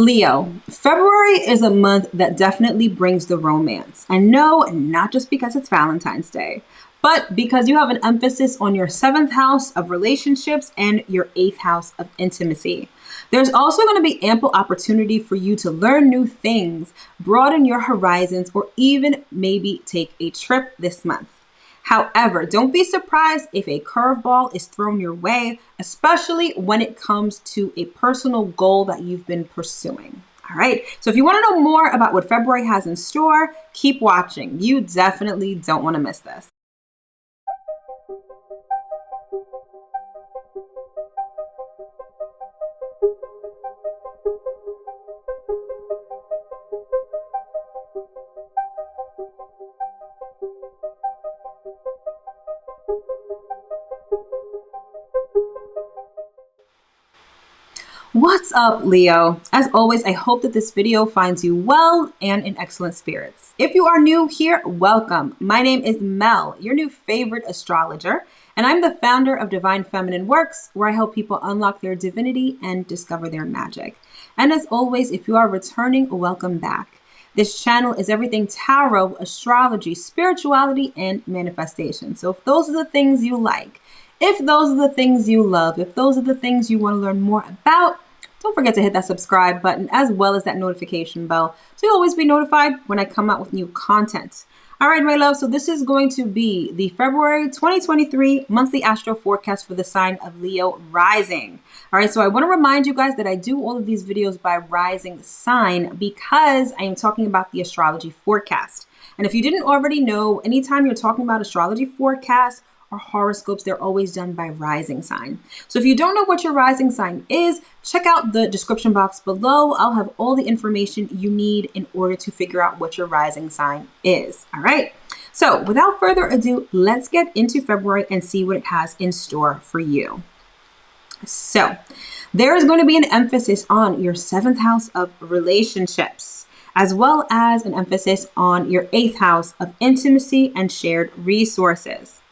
Leo, February is a month that definitely brings the romance. And no, not just because it's Valentine's Day, but because you have an emphasis on your seventh house of relationships and your eighth house of intimacy. There's also going to be ample opportunity for you to learn new things, broaden your horizons, or even maybe take a trip this month. However, don't be surprised if a curveball is thrown your way, especially when it comes to a personal goal that you've been pursuing. All right. So if you want to know more about what February has in store, keep watching. You definitely don't want to miss this. What's up, Leo? As always, I hope that this video finds you well and in excellent spirits. If you are new here, welcome. My name is Mel, your new favorite astrologer, and I'm the founder of Divine Feminine Works, where I help people unlock their divinity and discover their magic. And as always, if you are returning, welcome back. This channel is everything tarot, astrology, spirituality, and manifestation. So if those are the things you like, if those are the things you love, if those are the things you want to learn more about, don't forget to hit that subscribe button as well as that notification bell so you'll always be notified when I come out with new content. All right, my love, so this is going to be the February 2023 monthly astro forecast for the sign of Leo rising. All right, so I want to remind you guys that I do all of these videos by rising sign because I am talking about the astrology forecast. And if you didn't already know, anytime you're talking about astrology forecast or horoscopes, they're always done by rising sign. So if you don't know what your rising sign is, check out the description box below. I'll have all the information you need in order to figure out what your rising sign is. All right. So without further ado, let's get into February and see what it has in store for you. So there is going to be an emphasis on your seventh house of relationships, as well as an emphasis on your eighth house of intimacy and shared resources.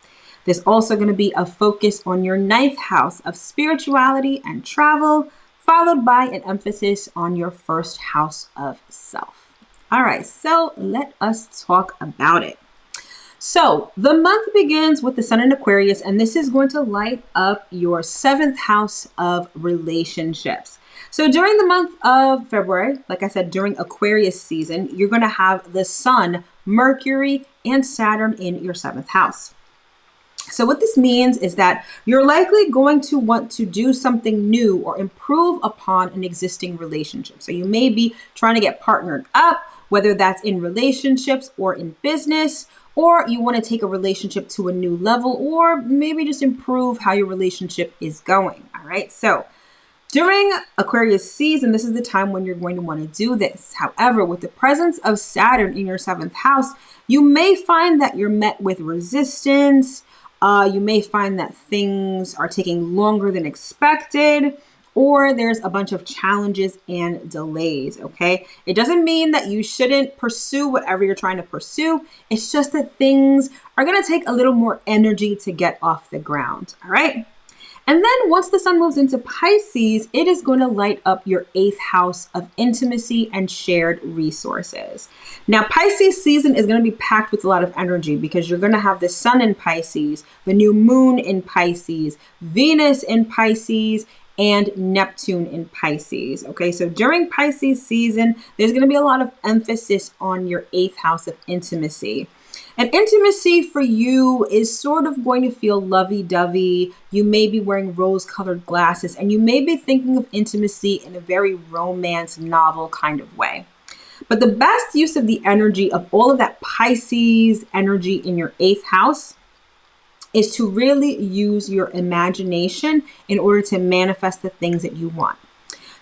There's also going to be a focus on your ninth house of spirituality and travel, followed by an emphasis on your first house of self. All right, so let us talk about it. So the month begins with the sun in Aquarius, and this is going to light up your seventh house of relationships. So during the month of February, like I said, during Aquarius season, you're going to have the sun, Mercury, and Saturn in your seventh house. So what this means is that you're likely going to want to do something new or improve upon an existing relationship. So you may be trying to get partnered up, whether that's in relationships or in business, or you want to take a relationship to a new level, or maybe just improve how your relationship is going. All right. So during Aquarius season, this is the time when you're going to want to do this. However, with the presence of Saturn in your seventh house, you may find that you're met with resistance. You may find that things are taking longer than expected, or there's a bunch of challenges and delays, okay? It doesn't mean that you shouldn't pursue whatever you're trying to pursue. It's just that things are going to take a little more energy to get off the ground, all right? And then once the sun moves into Pisces, it is going to light up your eighth house of intimacy and shared resources. Now, Pisces season is going to be packed with a lot of energy because you're going to have the sun in Pisces, the new moon in Pisces, Venus in Pisces, and Neptune in Pisces. Okay, so during Pisces season, there's going to be a lot of emphasis on your eighth house of intimacy. And intimacy for you is sort of going to feel lovey-dovey. You may be wearing rose-colored glasses, and you may be thinking of intimacy in a very romance novel kind of way. But the best use of the energy of all of that Pisces energy in your eighth house is to really use your imagination in order to manifest the things that you want.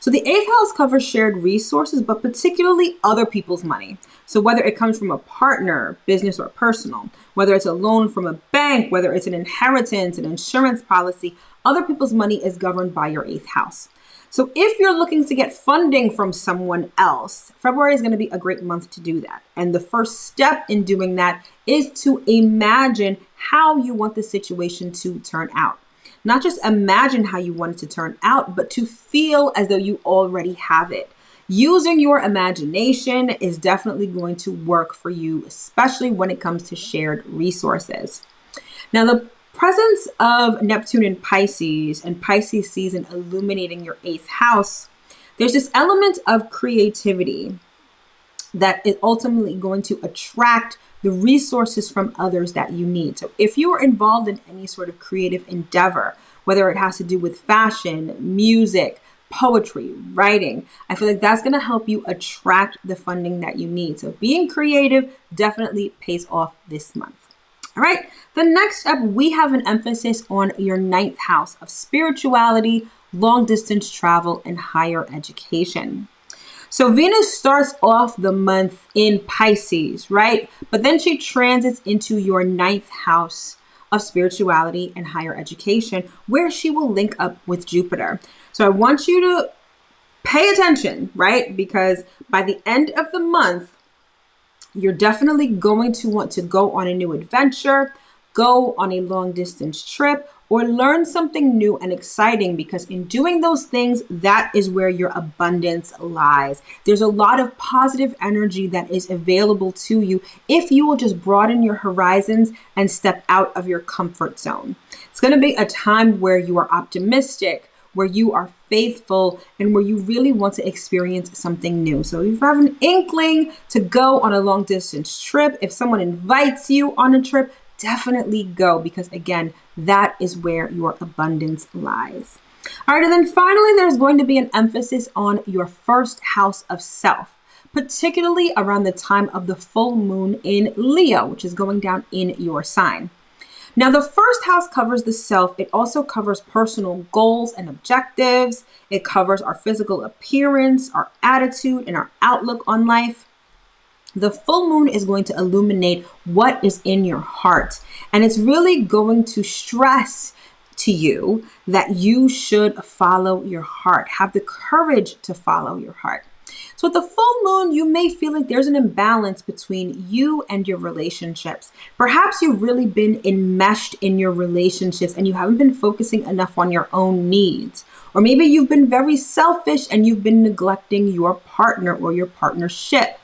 So the eighth house covers shared resources, but particularly other people's money. So whether it comes from a partner, business or personal, whether it's a loan from a bank, whether it's an inheritance, an insurance policy, other people's money is governed by your eighth house. So if you're looking to get funding from someone else, February is going to be a great month to do that. And the first step in doing that is to imagine how you want the situation to turn out. Not just imagine how you want it to turn out, but to feel as though you already have it. Using your imagination is definitely going to work for you, especially when it comes to shared resources. Now, the presence of Neptune in Pisces and Pisces season illuminating your 8th house, there's this element of creativity that is ultimately going to attract the resources from others that you need. So if you are involved in any sort of creative endeavor, whether it has to do with fashion, music, poetry, writing, I feel like that's going to help you attract the funding that you need. So being creative definitely pays off this month. All right, the next up, we have an emphasis on your 9th house of spirituality, long distance travel, and higher education. So Venus starts off the month in Pisces, right? But then she transits into your 9th house of spirituality and higher education, where she will link up with Jupiter. So I want you to pay attention, right? Because by the end of the month, you're definitely going to want to go on a new adventure, go on a long distance trip, or learn something new and exciting, because in doing those things, that is where your abundance lies. There's a lot of positive energy that is available to you if you will just broaden your horizons and step out of your comfort zone. It's going to be a time where you are optimistic, where you are faithful, and where you really want to experience something new. So if you have an inkling to go on a long distance trip, if someone invites you on a trip, definitely go, because again, that is where your abundance lies. All right, and then finally, there's going to be an emphasis on your 1st house of self, particularly around the time of the full moon in Leo, which is going down in your sign. Now, the 1st house covers the self. It also covers personal goals and objectives. It covers our physical appearance, our attitude, and our outlook on life. The full moon is going to illuminate what is in your heart. And it's really going to stress to you that you should follow your heart. Have the courage to follow your heart. So with the full moon, you may feel like there's an imbalance between you and your relationships. Perhaps you've really been enmeshed in your relationships and you haven't been focusing enough on your own needs. Or maybe you've been very selfish and you've been neglecting your partner or your partnership.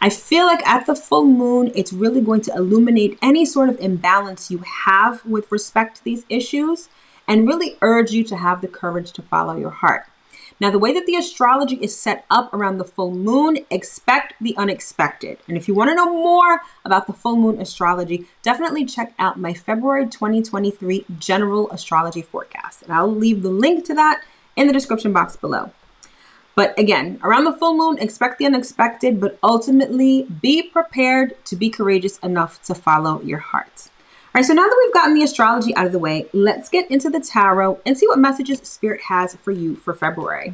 I feel like at the full moon, it's really going to illuminate any sort of imbalance you have with respect to these issues and really urge you to have the courage to follow your heart. Now, the way that the astrology is set up around the full moon, expect the unexpected. And if you want to know more about the full moon astrology, definitely check out my February 2023 general astrology forecast. And I'll leave the link to that in the description box below. But again, around the full moon, expect the unexpected, but ultimately be prepared to be courageous enough to follow your heart. All right, so now that we've gotten the astrology out of the way, let's get into the tarot and see what messages Spirit has for you for February.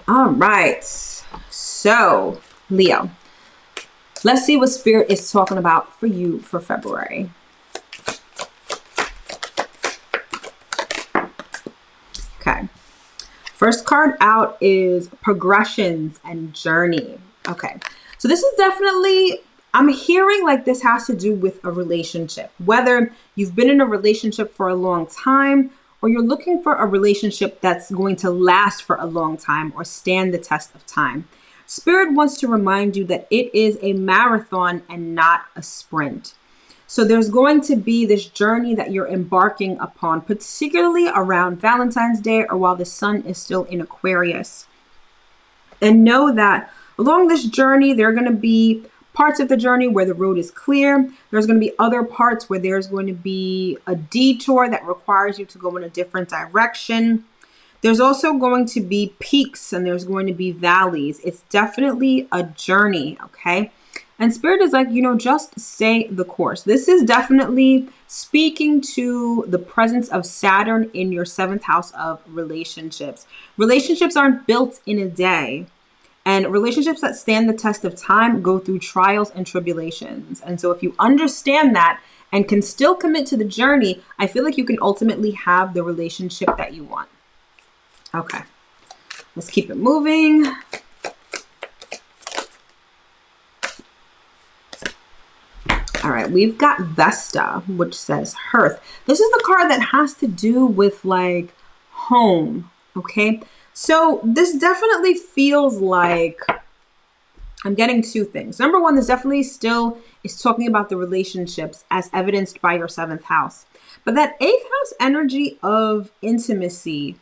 All right, so Leo, let's see what Spirit is talking about for you for February. Okay. First card out is progressions and journey. Okay, so this is definitely, I'm hearing like this has to do with a relationship, whether you've been in a relationship for a long time or you're looking for a relationship that's going to last for a long time or stand the test of time. Spirit wants to remind you that it is a marathon and not a sprint. So there's going to be this journey that you're embarking upon, particularly around Valentine's Day or while the sun is still in Aquarius. And know that along this journey, there are going to be parts of the journey where the road is clear. There's going to be other parts where there's going to be a detour that requires you to go in a different direction. There's also going to be peaks and there's going to be valleys. It's definitely a journey, okay? And Spirit is like, just stay the course. This is definitely speaking to the presence of Saturn in your 7th house of relationships. Relationships aren't built in a day. And relationships that stand the test of time go through trials and tribulations. And so if you understand that and can still commit to the journey, I feel like you can ultimately have the relationship that you want. Okay, let's keep it moving. All right, we've got Vesta, which says Hearth. This is the card that has to do with like home, okay? So this definitely feels like I'm getting two things. Number one, this definitely still is talking about the relationships as evidenced by your seventh house. But that eighth house energy of intimacy,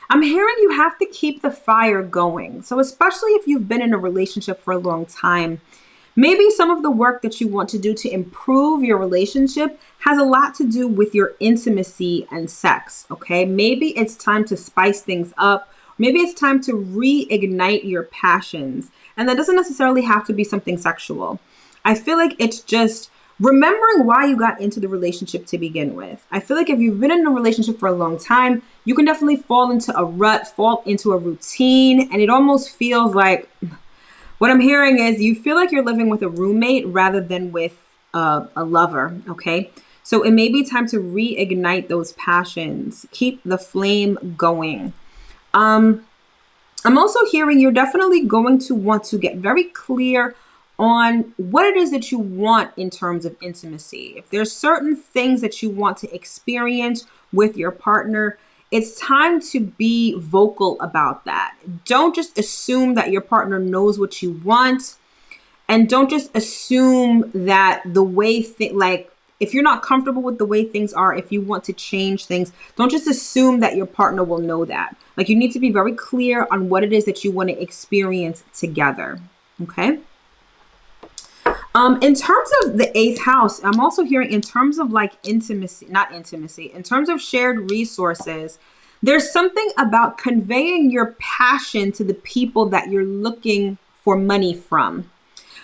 I'm hearing you have to keep the fire going. So, especially if you've been in a relationship for a long time, maybe some of the work that you want to do to improve your relationship has a lot to do with your intimacy and sex. Okay. Maybe it's time to spice things up. Maybe it's time to reignite your passions. And that doesn't necessarily have to be something sexual. I feel like it's just remembering why you got into the relationship to begin with. I feel like if you've been in a relationship for a long time, you can definitely fall into a rut, fall into a routine, and it almost feels like what I'm hearing is you feel like you're living with a roommate rather than with a lover, okay? So it may be time to reignite those passions, keep the flame going. Um, I'm also hearing you're definitely going to want to get very clear on what it is that you want in terms of intimacy. If there's certain things that you want to experience with your partner, it's time to be vocal about that. Don't just assume that your partner knows what you want, and don't just assume that the way like if you're not comfortable with the way things are, if you want to change things, don't just assume that your partner will know that. Like you need to be very clear on what it is that you want to experience together. Okay. In terms of the eighth house, I'm also hearing in terms of like intimacy, not intimacy, in terms of shared resources, there's something about conveying your passion to the people that you're looking for money from.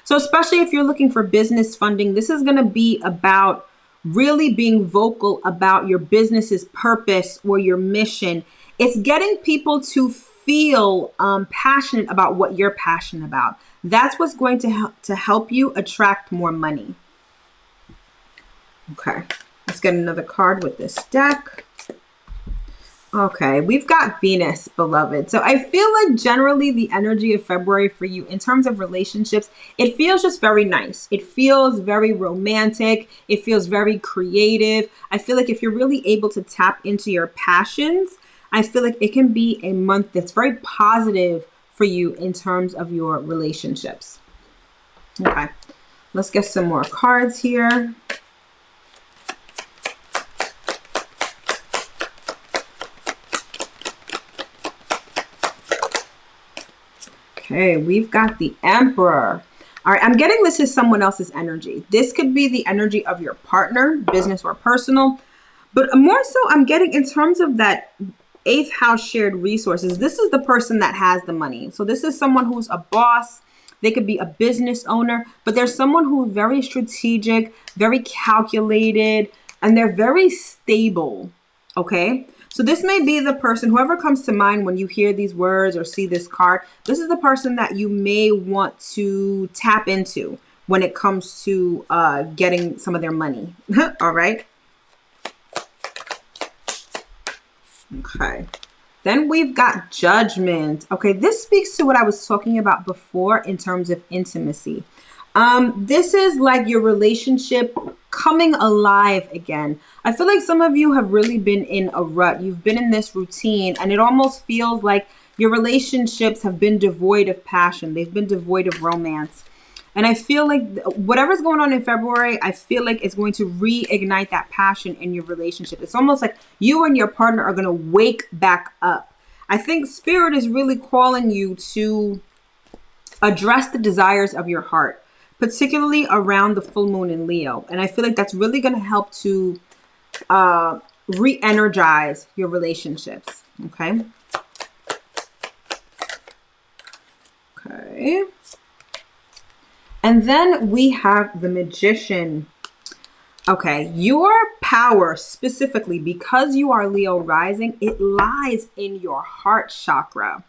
So especially if you're looking for business funding, this is going to be about really being vocal about your business's purpose or your mission. It's getting people to feel passionate about what you're passionate about. That's what's going to help you attract more money. Okay, let's get another card with this deck. Okay, we've got Venus, beloved. So I feel like generally the energy of February for you in terms of relationships, it feels just very nice. It feels very romantic. It feels very creative. I feel like if you're really able to tap into your passions, I feel like it can be a month that's very positive for you in terms of your relationships. Okay, let's get some more cards here. Okay, we've got the Emperor. All right, I'm getting this is someone else's energy. This could be the energy of your partner, business or personal. But more so, I'm getting in terms of that eighth house shared resources. This is the person that has the money. So this is someone who's a boss. They could be a business owner, but there's someone who's very strategic, very calculated, and they're very stable. Okay. So this may be the person, whoever comes to mind when you hear these words or see this card, this is the person that you may want to tap into when it comes to getting some of their money. All right. Okay. Then we've got Judgment. Okay, this speaks to what I was talking about before in terms of intimacy. This is like your relationship coming alive again. I feel like some of you have really been in a rut. You've been in this routine, and it almost feels like your relationships have been devoid of passion. They've been devoid of romance. And I feel like whatever's going on in February, I feel like it's going to reignite that passion in your relationship. It's almost like you and your partner are going to wake back up. I think Spirit is really calling you to address the desires of your heart, particularly around the full moon in Leo. And I feel like that's really going to help to re-energize your relationships. Okay. Okay. And then we have the Magician. Okay, your power specifically, because you are Leo rising, it lies in your heart chakra.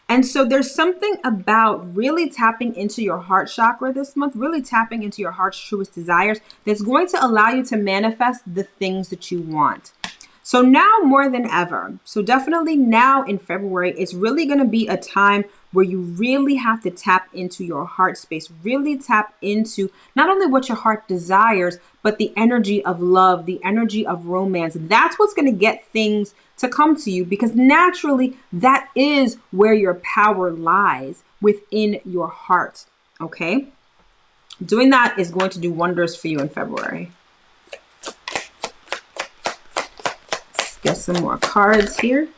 And so there's something about really tapping into your heart chakra this month, really tapping into your heart's truest desires that's going to allow you to manifest the things that you want. So now more than ever, so definitely now in February, it's really going to be a time where you really have to tap into your heart space, really tap into not only what your heart desires, but the energy of love, the energy of romance. That's what's going to get things to come to you, because naturally that is where your power lies, within your heart. Okay. Doing that is going to do wonders for you in February. Let's get some more cards here.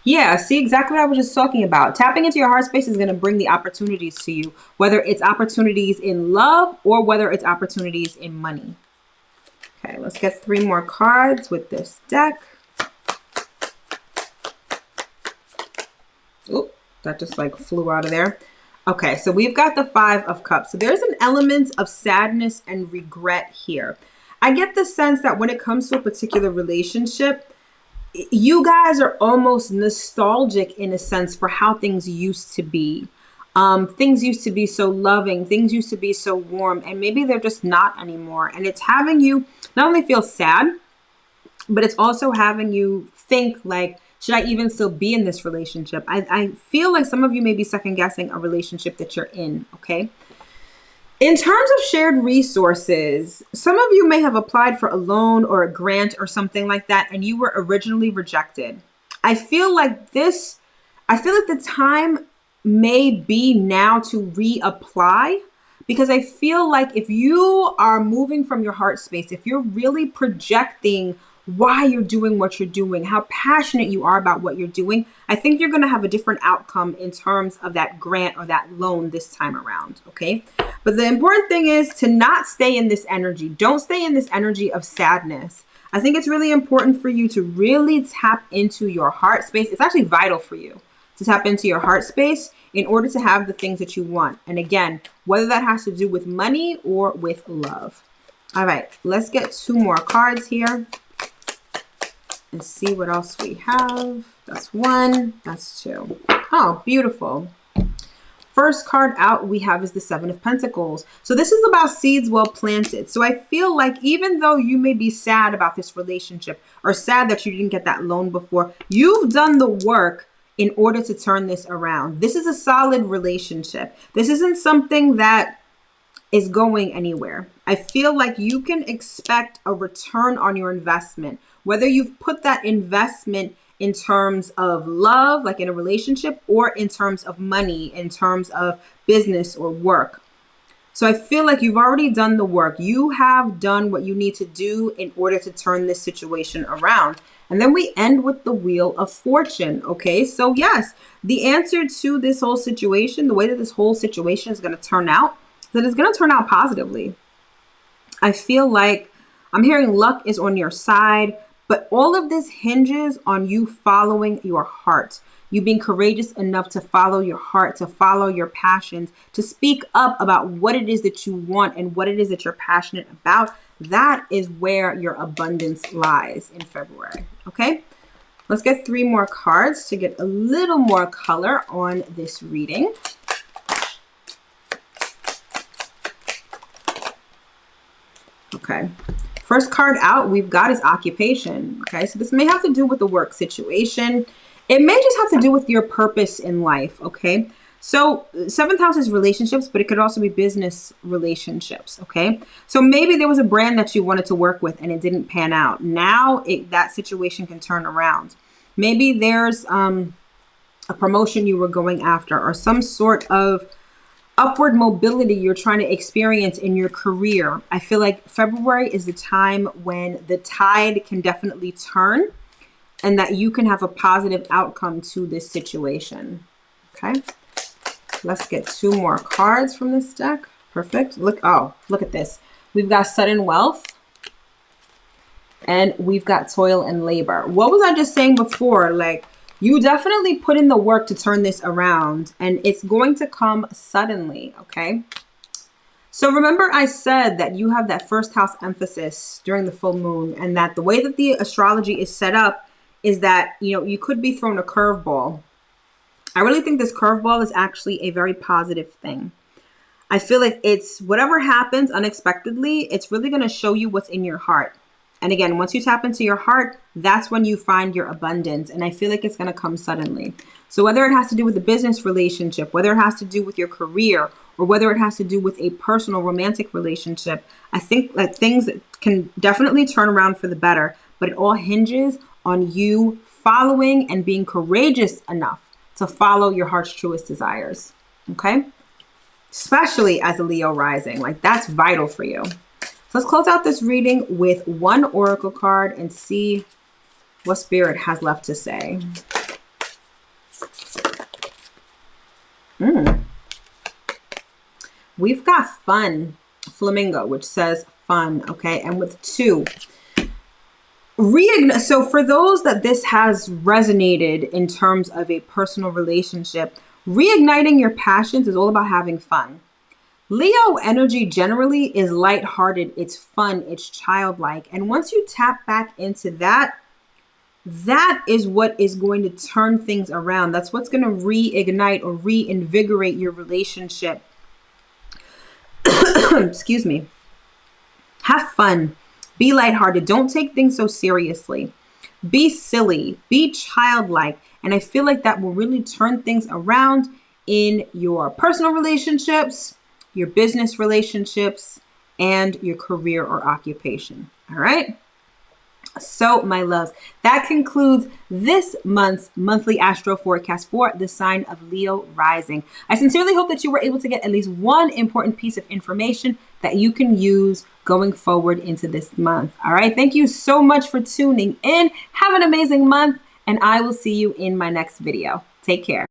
Yeah, see, exactly what I was just talking about. Tapping into your heart space is going to bring the opportunities to you, whether it's opportunities in love or whether it's opportunities in money. Okay, let's get 3 more cards with this deck. Oop, that just like flew out of there. Okay, so we've got the 5 of Cups. So there's an element of sadness and regret here. I get the sense that when it comes to a particular relationship, you guys are almost nostalgic in a sense for how things used to be. Things used to be so loving. Things used to be so warm, and maybe they're just not anymore. And it's having you not only feel sad, but it's also having you think like, should I even still be in this relationship? I feel like some of you may be second guessing a relationship that you're in. Okay. In terms of shared resources, some of you may have applied for a loan or a grant or something like that, and you were originally rejected. I feel like the time may be now to reapply, because I feel like if you are moving from your heart space, if you're really projecting why you're doing what you're doing, how passionate you are about what you're doing, I think you're going to have a different outcome in terms of that grant or that loan this time around. Okay. But the important thing is to not stay in this energy. Don't stay in this energy of sadness. I think it's really important for you to really tap into your heart space. It's actually vital for you to tap into your heart space in order to have the things that you want. And again, whether that has to do with money or with love. All right, let's get 2 more cards here and see what else we have. That's 1, that's 2. Oh, beautiful. First card out we have is the 7 of Pentacles. So this is about seeds well planted. So I feel like even though you may be sad about this relationship or sad that you didn't get that loan before, you've done the work in order to turn this around. This is a solid relationship. This isn't something that is going anywhere. I feel like you can expect a return on your investment, whether you've put that investment in terms of love, like in a relationship, or in terms of money, in terms of business or work. So I feel like you've already done the work. You have done what you need to do in order to turn this situation around. And then we end with the Wheel of Fortune. Okay, so yes, the answer to this whole situation, the way that this whole situation is going to turn out, that it's going to turn out positively. I feel like I'm hearing luck is on your side. But all of this hinges on you following your heart, you being courageous enough to follow your heart, to follow your passions, to speak up about what it is that you want and what it is that you're passionate about. That is where your abundance lies in February. Okay, let's get 3 more cards to get a little more color on this reading. Okay. First card out we've got is occupation. Okay, so this may have to do with the work situation. It may just have to do with your purpose in life. Okay, so 7th house is relationships, but it could also be business relationships. Okay, so maybe there was a brand that you wanted to work with and it didn't pan out. Now that situation can turn around. Maybe there's a promotion you were going after, or some sort of upward mobility you're trying to experience in your career. I feel like February is the time when the tide can definitely turn and that you can have a positive outcome to this situation. Okay, let's get 2 more cards from this deck. Perfect. Look at this. We've got sudden wealth and we've got toil and labor. What was I just saying before? Like, you definitely put in the work to turn this around, and it's going to come suddenly, okay? So remember I said that you have that 1st house emphasis during the full moon, and that the way that the astrology is set up is that, you could be thrown a curveball. I really think this curveball is actually a very positive thing. I feel like it's whatever happens unexpectedly, it's really going to show you what's in your heart. And again, once you tap into your heart, that's when you find your abundance. And I feel like it's going to come suddenly. So whether it has to do with a business relationship, whether it has to do with your career, or whether it has to do with a personal romantic relationship, I think that things can definitely turn around for the better, but it all hinges on you following and being courageous enough to follow your heart's truest desires. Okay? Especially as a Leo rising, like that's vital for you. So let's close out this reading with one oracle card and see what Spirit has left to say. We've got fun, flamingo, which says fun, okay? And with 2. So for those that this has resonated in terms of a personal relationship, reigniting your passions is all about having fun. Leo energy generally is lighthearted, it's fun, it's childlike. And once you tap back into that, that is what is going to turn things around. That's what's going to reignite or reinvigorate your relationship. Excuse me. Have fun. Be lighthearted. Don't take things so seriously. Be silly. Be childlike. And I feel like that will really turn things around in your personal relationships, your business relationships, and your career or occupation. All right? So, my loves, that concludes this month's monthly astro forecast for the sign of Leo rising. I sincerely hope that you were able to get at least one important piece of information that you can use going forward into this month. All right. Thank you so much for tuning in. Have an amazing month, and I will see you in my next video. Take care.